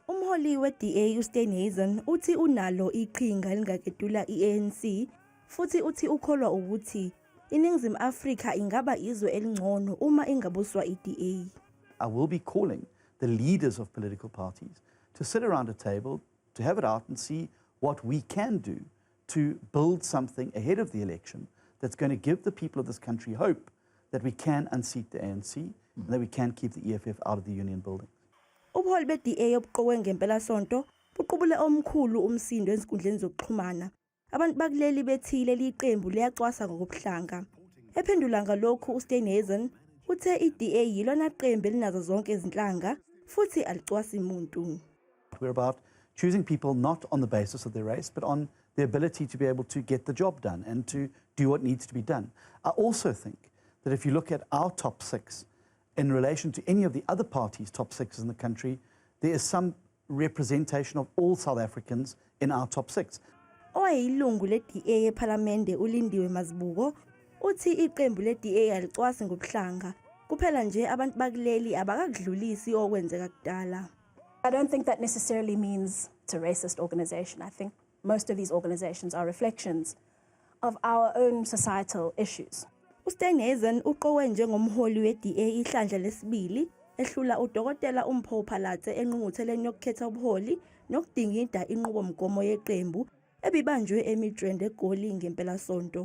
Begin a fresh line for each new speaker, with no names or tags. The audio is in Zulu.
Umholi we-DA uSteenhuisen uthi unalo iqhinga elingaketula i-ANC futhi uthi ukholwa ukuthi iNingizimu Afrika ingaba izwe elingcono uma ingabuswa i-DA.
I will be calling the leaders of political parties to sit around a table, to have it out and see what we can do to build something ahead of the election that's going to give the people of this country hope that we can unseat the ANC and that we can keep the EFF out of the union building.
Ubuholi be-DA obuqokwe ngempela-sonto buqubule omkhulu umsindo ezinkundleni zokuxhumana. Abantu bakuleli bethile liqembu liyacwasa ngokubuhlanga. Ephendula ngalokhu uSteenhuisen uthe i-DA yilona qembu elinazo zonke izinhlanga futhi alicwasi umuntu.
We're about choosing people not on the basis of their race, but on the ability to be able to get the job done and to do what needs to be done. I also think that if you look at our top six in relation to any of the other parties' top sixes in the country, there is some representation of all South Africans in our top six.
Oyilungu le-DA ePhalamende uLindiwe Mazibuko uthi iqembu le-DA alicwasi ngobuhlanga kuphela nje abantu bakuleli abakakudlulisi okwenzeka kudala.
I don't think that necessarily means it's a racist organization. I think most of these organizations are reflections of our own societal issues.
uSteenhuisen uqokwe njengomholi we-DA ihlandla lesibili ehlula udokotela Umholi enqungqutheleni yokukhetha ubuholi nokudingida inqubomgomo yeqembu ebibanjwe eMidrand eGoli ngempela-sonto.